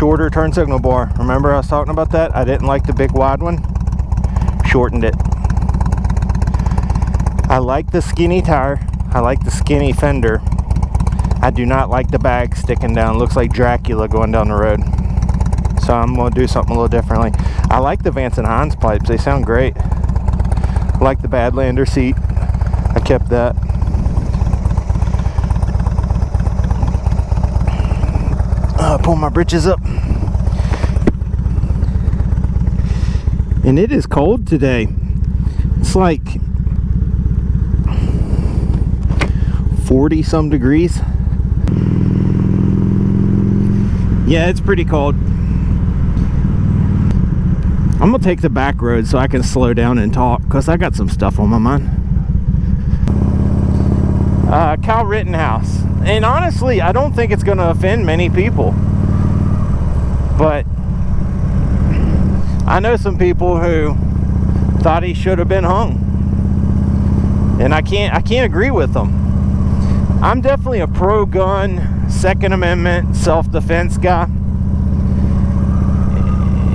shorter turn signal bar. Remember I was talking about that? I didn't like the big wide one. Shortened it. I like the skinny tire. I like the skinny fender. I do not like the bag sticking down. Looks like Dracula going down the road. So I'm going to do something a little differently. I like the Vance & Hines pipes. They sound great. I like the Badlander seat. I kept that. Pull my britches up. And it is cold today. It's like 40 some degrees. Yeah, it's pretty cold. I'm gonna take the back road so I can slow down and talk, because I got some stuff on my mind. Kyle Rittenhouse. And honestly, I don't think it's gonna offend many people. But I know some people who thought he should have been hung. And I can't agree with them. I'm definitely a pro-gun, Second Amendment, self-defense guy.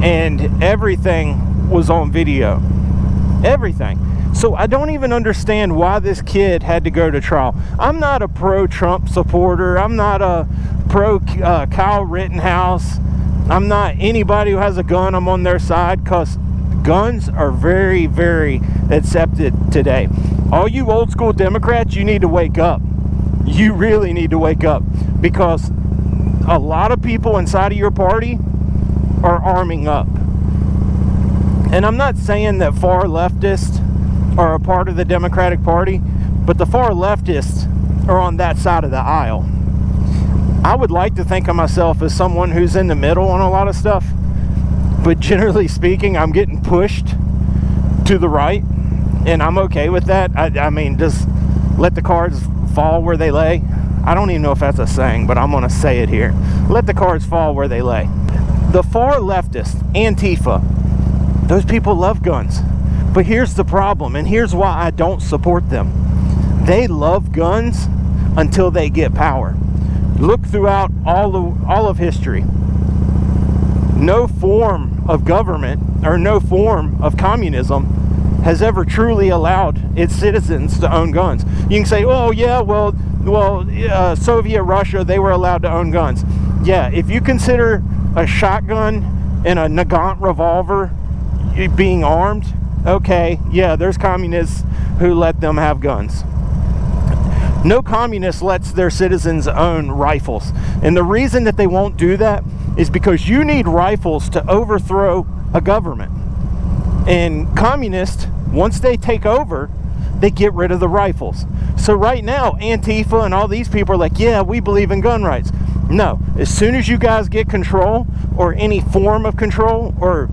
And everything was on video. Everything. So I don't even understand why this kid had to go to trial. I'm not a pro-Trump supporter. I'm not a pro-Kyle Rittenhouse. I'm not anybody who has a gun. I'm on their side, because guns are very, very accepted today. All you old school Democrats, you need to wake up. You really need to wake up, because a lot of people inside of your party are arming up. And I'm not saying that far leftists are a part of the Democratic Party, but the far leftists are on that side of the aisle. I would like to think of myself as someone who's in the middle on a lot of stuff, but generally speaking, I'm getting pushed to the right, and I'm okay with that. I mean, just let the cards fall where they lay. I don't even know if that's a saying, but I'm going to say it here. Let the cards fall where they lay. The far leftists, Antifa, those people love guns. But here's the problem, and here's why I don't support them. They love guns until they get power. Look throughout all of history. No form of government or no form of communism has ever truly allowed its citizens to own guns. You can say, oh yeah, well, Soviet Russia, they were allowed to own guns. Yeah, if you consider a shotgun and a Nagant revolver being armed, okay, yeah, there's communists who let them have guns. No communist lets their citizens own rifles. And the reason that they won't do that is because you need rifles to overthrow a government. And communists, once they take over, they get rid of the rifles. So right now, Antifa and all these people are like, yeah, we believe in gun rights. No, as soon as you guys get control, or any form of control, or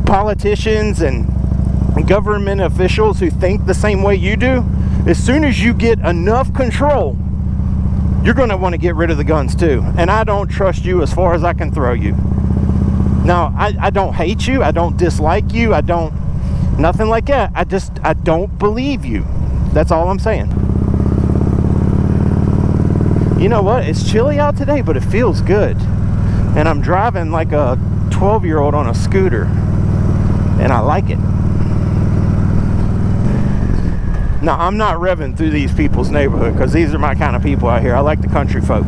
politicians and government officials who think the same way you do, as soon as you get enough control, you're going to want to get rid of the guns too. And I don't trust you as far as I can throw you. Now, I don't hate you. I don't dislike you. I don't, nothing like that. I don't believe you. That's all I'm saying. You know what? It's chilly out today, but it feels good. And I'm driving like a 12-year-old on a scooter. And I like it. Now, I'm not revving through these people's neighborhood, because these are my kind of people out here. I like the country folk.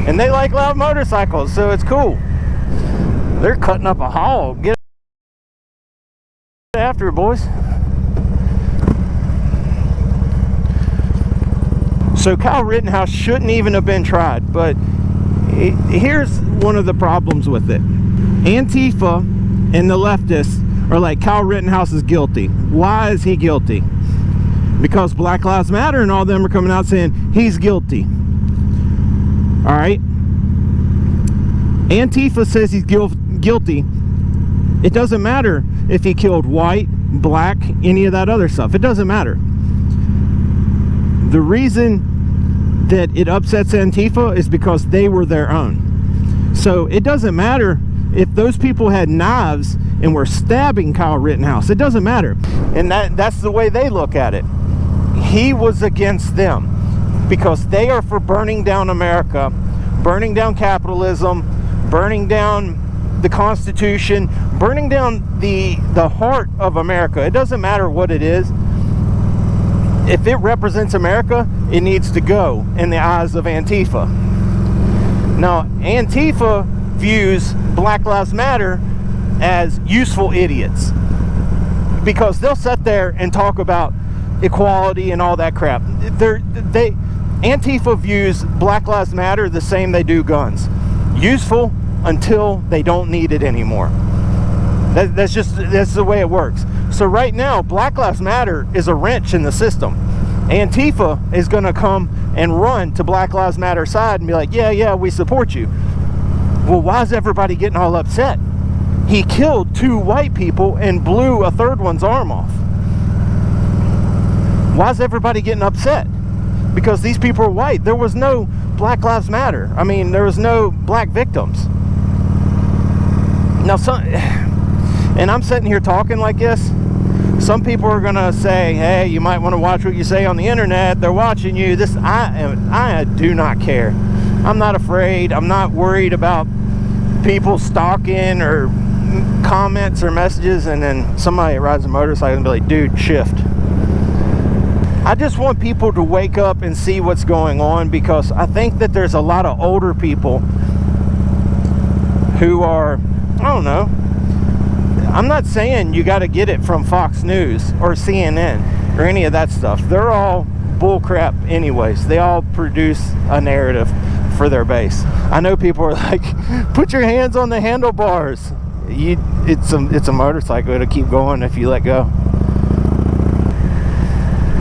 And they like loud motorcycles, so it's cool. They're cutting up a hog. Get after it, boys. So Kyle Rittenhouse shouldn't even have been tried, but here's one of the problems with it. Antifa and the leftists are like, Kyle Rittenhouse is guilty. Why is he guilty? Because Black Lives Matter and all them are coming out saying he's guilty. All right? Antifa says he's guilty. It doesn't matter if he killed white, black, any of that other stuff. It doesn't matter. The reason that it upsets Antifa is because they were their own. So it doesn't matter if those people had knives and were stabbing Kyle Rittenhouse. It doesn't matter. And that's the way they look at it. He was against them. because they are for burning down America, burning down capitalism, burning down the Constitution, burning down the heart of America. It doesn't matter what it is. If it represents America, it needs to go in the eyes of Antifa. Now, Antifa views Black Lives Matter as useful idiots, because they'll sit there and talk about equality and all that crap. Antifa views Black Lives Matter the same they do guns. Useful until they don't need it anymore. That's the way it works. So right now, Black Lives Matter is a wrench in the system. Antifa is going to come and run to Black Lives Matter side and be like, yeah, we support you. Well, why is everybody getting all upset? He killed 2 white people and blew a 3rd one's arm off. Why is everybody getting upset? Because these people are white. There was no Black Lives Matter. I mean, there was no black victims. Now, and I'm sitting here talking like this. Some people are going to say, hey, you might want to watch what you say on the internet. They're watching you. I do not care. I'm not afraid. I'm not worried about people stalking or comments or messages, and then somebody rides a motorcycle and be like, dude, shift. I just want people to wake up and see what's going on, because I think that there's a lot of older people who are, I don't know, I'm not saying you got to get it from Fox News or CNN or any of that stuff. They're all bullcrap anyways. They all produce a narrative for their base. I know people are like, put your hands on the handlebars. It's a motorcycle. It'll keep going if you let go.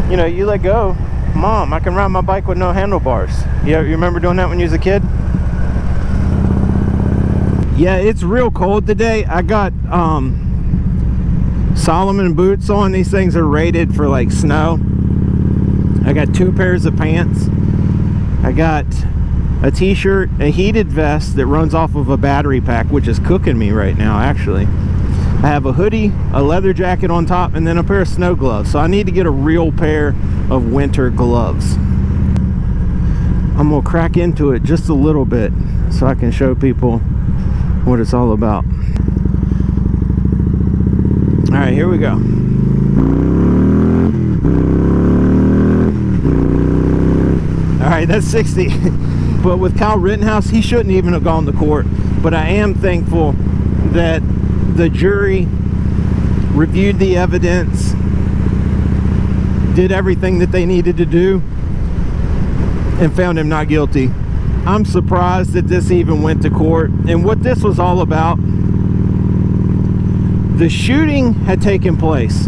You know, you let go. Mom, I can ride my bike with no handlebars. You remember doing that when you was a kid? Yeah, it's real cold today. I got Solomon boots on. These things are rated for like snow. I got 2 pairs of pants. I got a t-shirt, a heated vest that runs off of a battery pack, which is cooking me right now, actually. I have a hoodie, a leather jacket on top, and then a pair of snow gloves. So I need to get a real pair of winter gloves. I'm gonna crack into it just a little bit so I can show people what it's all about. All right, here we go. All right, that's 60. But with Kyle Rittenhouse, he shouldn't even have gone to court. But I am thankful that the jury reviewed the evidence, did everything that they needed to do, and found him not guilty. I'm surprised that this even went to court. And what this was all about, the shooting had taken place.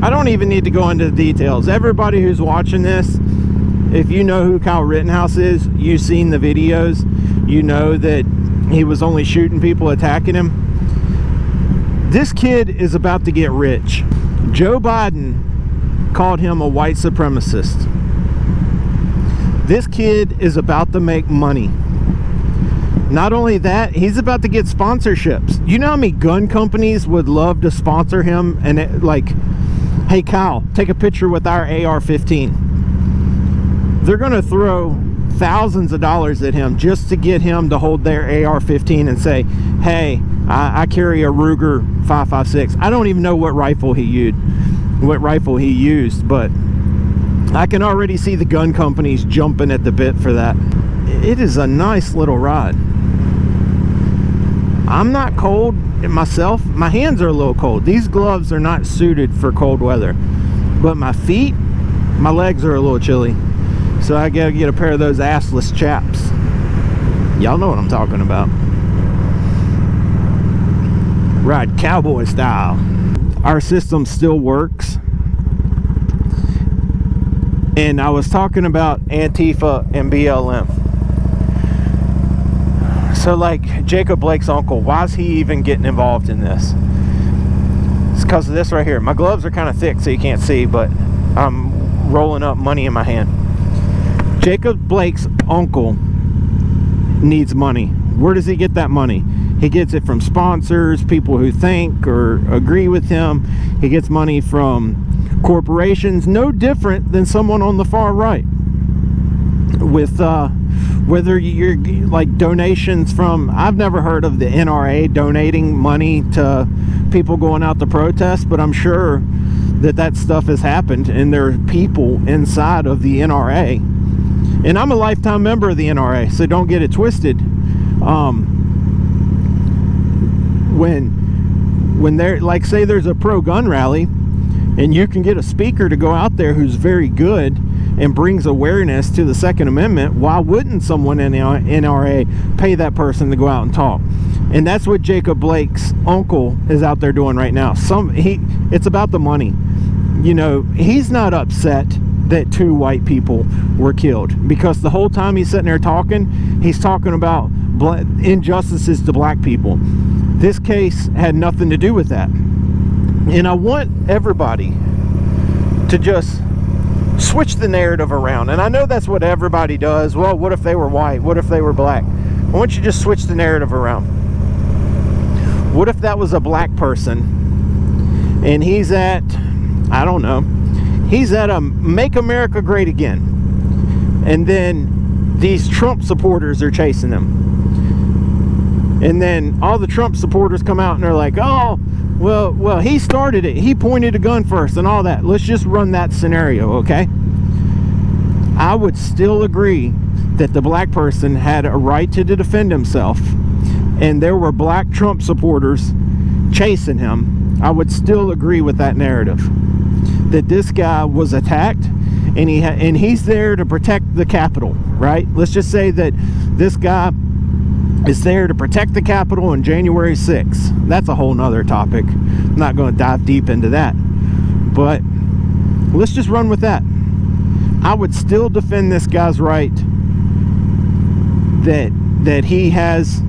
I don't even need to go into the details. Everybody who's watching this, if you know who Kyle Rittenhouse is, you've seen the videos, you know that he was only shooting people attacking him. This kid is about to get rich. Joe Biden called him a white supremacist. This kid is about to make money. Not only that, he's about to get sponsorships. You know how many gun companies would love to sponsor him? And hey Kyle, take a picture with our AR-15. They're going to throw thousands of dollars at him just to get him to hold their AR-15 and say, hey, I carry a Ruger 5.56. I don't even know what rifle he used, but I can already see the gun companies jumping at the bit for that. It is a nice little ride. I'm not cold myself. My hands are a little cold. These gloves are not suited for cold weather, but my feet, my legs are a little chilly. So I gotta get a pair of those assless chaps. Y'all know what I'm talking about. Ride cowboy style. Our system still works. And I was talking about Antifa and BLM. So like Jacob Blake's uncle, why is he even getting involved in this? It's because of this right here. My gloves are kind of thick so you can't see, but I'm rolling up money in my hand. Jacob Blake's uncle needs money. Where does he get that money? He gets it from sponsors, people who think or agree with him. He gets money from corporations, no different than someone on the far right. with whether you're like donations from, I've never heard of the NRA donating money to people going out to protest, but I'm sure that stuff has happened, and there are people inside of the NRA, and I'm a lifetime member of the NRA, so don't get it twisted. When they're like, say there's a pro-gun rally, and you can get a speaker to go out there who's very good and brings awareness to the Second Amendment, why wouldn't someone in the NRA pay that person to go out and talk? And that's what Jacob Blake's uncle is out there doing right now. It's about the money. You know, he's not upset that 2 white people were killed, because the whole time he's sitting there talking, he's talking about injustices to black people. This case had nothing to do with that. And I want everybody to just switch the narrative around. And I know that's what everybody does. Well, what if they were white? What if they were black? I want you to just switch the narrative around. What if that was a black person and he's at, I don't know, he's at a Make America Great Again, and then these Trump supporters are chasing him, and then all the Trump supporters come out and they're like, oh, well, he started it, he pointed a gun first and all that. Let's just run that scenario, okay? I would still agree that the black person had a right to defend himself, and there were black Trump supporters chasing him. I would still agree with that narrative, that this guy was attacked, and he's there to protect the Capitol, right? Let's just say that this guy is there to protect the Capitol on January 6th. That's a whole nother topic. I'm not going to dive deep into that, but let's just run with that. I would still defend this guy's right that he has,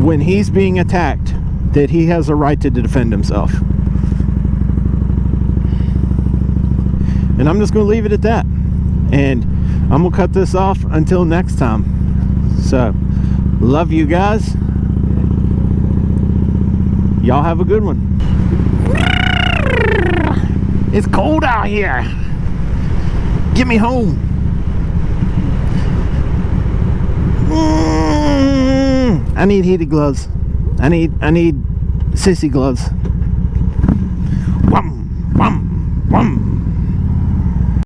when he's being attacked, that he has a right to defend himself. And I'm just going to leave it at that. And I'm going to cut this off until next time. So, love you guys. Y'all have a good one. It's cold out here. Get me home. I need heated gloves. I need sissy gloves. Whum, whum, whum.